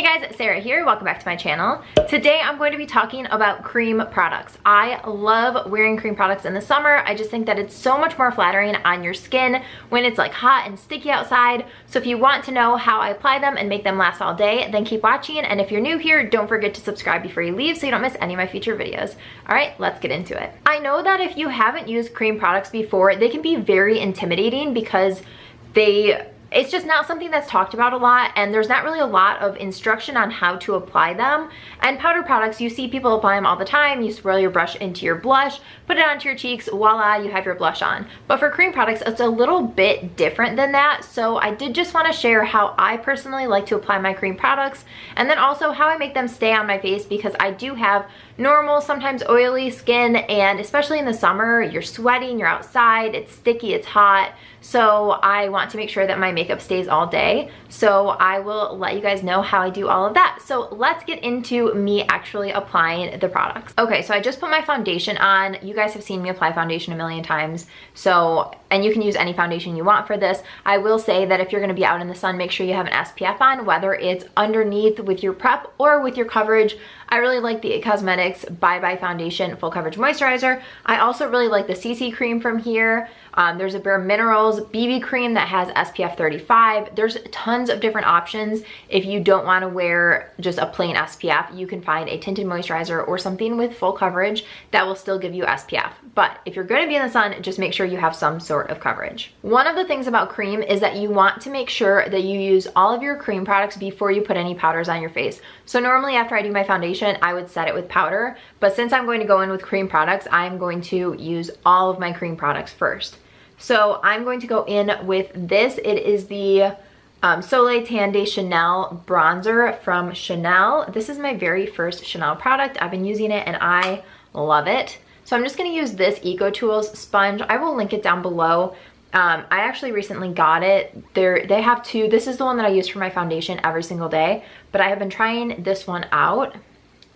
guys, Sarah here. Welcome back to my channel. Today I'm going to be talking about cream products. I love wearing cream products in the summer. I just think that it's so much more flattering on your skin when it's like hot and sticky outside. So if you want to know how I apply them and make them last all day, then keep watching. And if you're new here, don't forget to subscribe before you leave so you don't miss any of my future videos. All right, let's get into it. I know that if you haven't used cream products before, they can be very intimidating because it's just not something that's talked about a lot, and there's not really a lot of instruction on how to apply them. And powder products, you see people apply them all the time. You swirl your brush into your blush, put it onto your cheeks, voila, you have your blush on. But for cream products, it's a little bit different than that. So I did just want to share how I personally like to apply my cream products, and then also how I make them stay on my face, because I do have normal, sometimes oily skin, and especially in the summer, you're sweating, you're outside, it's sticky, it's hot. So I want to make sure that my makeup stays all day. So I will let you guys know how I do all of that. So let's get into me actually applying the products. Okay, so I just put my foundation on. You guys have seen me apply foundation a million times. And you can use any foundation you want for this. I will say that if you're gonna be out in the sun, make sure you have an SPF on, whether it's underneath with your prep or with your coverage. I really like the Cosmetics Bye Bye Foundation Full Coverage Moisturizer. I also really like the CC cream from here. There's a Bare Minerals BB cream that has SPF 35. There's tons of different options. If you don't want to wear just a plain SPF, you can find a tinted moisturizer or something with full coverage that will still give you SPF. But if you're going to be in the sun, just make sure you have some sort of coverage. One of the things about cream is that you want to make sure that you use all of your cream products before you put any powders on your face. So normally after I do my foundation, I would set it with powder, but since I'm going to go in with cream products, I'm going to use all of my cream products first. So I'm going to go in with this. It is the Soleil Tan de Chanel bronzer from Chanel. This is my very first Chanel product. I've been using it and I love it. So I'm just going to use this Ecotools Sponge. I will link it down below. I actually recently got it. They have two. This is the one that I use for my foundation every single day, but I have been trying this one out.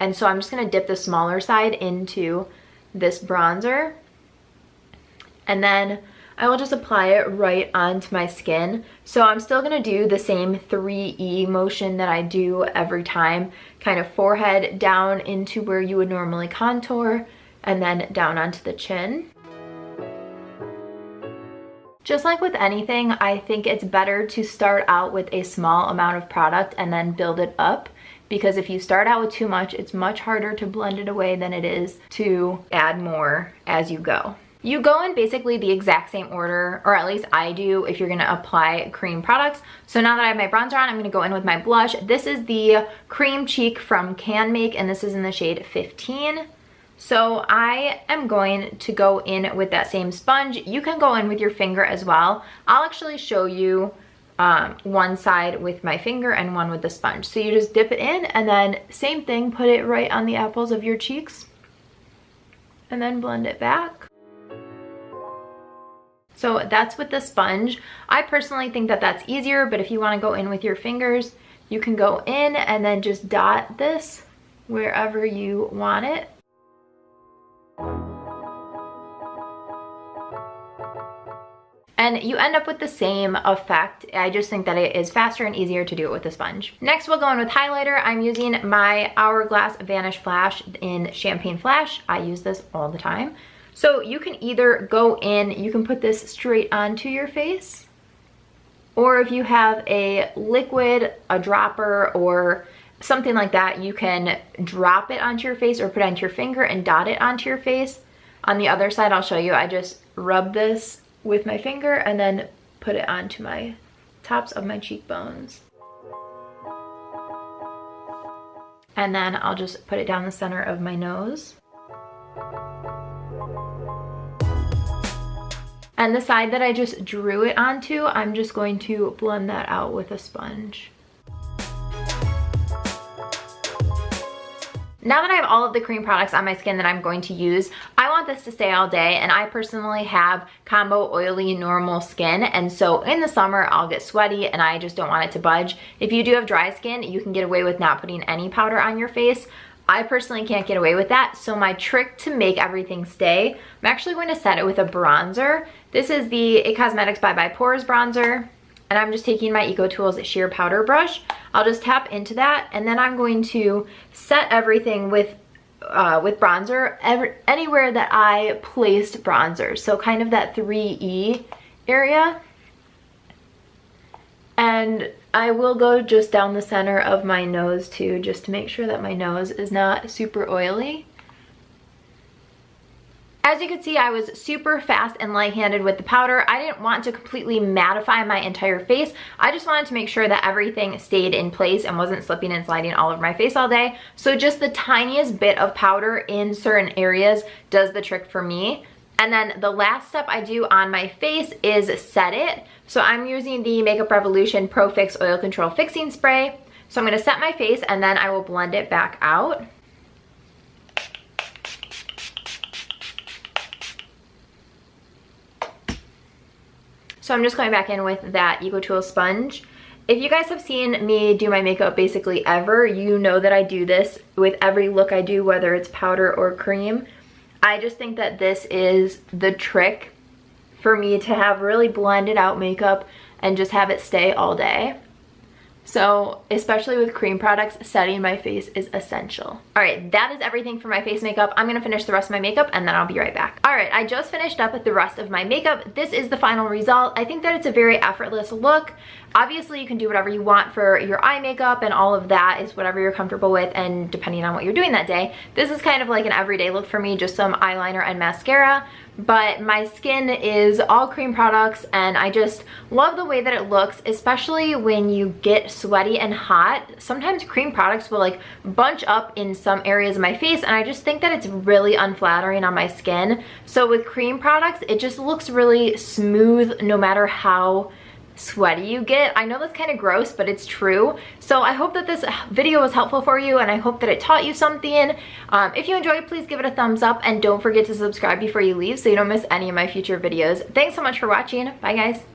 And so I'm just going to dip the smaller side into this bronzer. And then I will just apply it right onto my skin. So I'm still gonna do the same 3E motion that I do every time. Kind of forehead down into where you would normally contour, and then down onto the chin. Just like with anything, I think it's better to start out with a small amount of product and then build it up. Because if you start out with too much, it's much harder to blend it away than it is to add more as you go. You go in basically the exact same order, or at least I do if you're gonna apply cream products. So now that I have my bronzer on, I'm gonna go in with my blush. This is the Cream Cheek from Can Make, and this is in the shade 15. So I am going to go in with that same sponge. You can go in with your finger as well. I'll actually show you one side with my finger and one with the sponge. So you just dip it in, and then same thing, put it right on the apples of your cheeks, and then blend it back. So that's with the sponge. I personally think that that's easier, but if you want to go in with your fingers, you can go in and then just dot this wherever you want it. And you end up with the same effect. I just think that it is faster and easier to do it with a sponge. Next, we'll go in with highlighter. I'm using my Hourglass Vanish Flash in Champagne Flash. I use this all the time. So you can either go in, you can put this straight onto your face, or if you have a liquid, a dropper, or something like that, you can drop it onto your face or put it onto your finger and dot it onto your face. On the other side, I'll show you, I just rub this with my finger and then put it onto my tops of my cheekbones. And then I'll just put it down the center of my nose. And the side that I just drew it onto, I'm just going to blend that out with a sponge. Now that I have all of the cream products on my skin that I'm going to use, I want this to stay all day, and I personally have combo oily normal skin, and so in the summer I'll get sweaty and I just don't want it to budge. If you do have dry skin, you can get away with not putting any powder on your face. I personally can't get away with that, so my trick to make everything stay, I'm actually going to set it with a bronzer. This is the Cosmetics by Pore bronzer. and I'm just taking my Ecotools sheer powder brush. I'll just tap into that, and then I'm going to set everything with bronzer anywhere that I placed bronzer. So kind of that 3E area. And I will go just down the center of my nose too, just to make sure that my nose is not super oily. As you can see, I was super fast and light-handed with the powder. I didn't want to completely mattify my entire face. I just wanted to make sure that everything stayed in place and wasn't slipping and sliding all over my face all day. So just the tiniest bit of powder in certain areas does the trick for me. And then the last step I do on my face is set it. So I'm using the Makeup Revolution Pro Fix Oil Control Fixing Spray. So I'm gonna set my face and then I will blend it back out. So I'm just going back in with that Ecotools sponge. If you guys have seen me do my makeup basically ever, you know that I do this with every look I do, whether it's powder or cream. I just think that this is the trick for me to have really blended out makeup and just have it stay all day. So especially with cream products, setting my face is essential. All right, that is everything for my face makeup. I'm gonna finish the rest of my makeup and then I'll be right back. All right, I just finished up with the rest of my makeup. This is the final result. I think that it's a very effortless look. Obviously, you can do whatever you want for your eye makeup, and all of that is whatever you're comfortable with and depending on what you're doing that day. This is kind of like an everyday look for me, just some eyeliner and mascara. But my skin is all cream products and I just love the way that it looks, especially when you get sweaty and hot. Sometimes cream products will like bunch up in some areas of my face and I just think that it's really unflattering on my skin. So with cream products, it just looks really smooth no matter how sweaty you get. I know that's kind of gross, but it's true. So I hope that this video was helpful for you and I hope that it taught you something. If you enjoyed, please give it a thumbs up and don't forget to subscribe before you leave so you don't miss any of my future videos. Thanks so much for watching. Bye guys.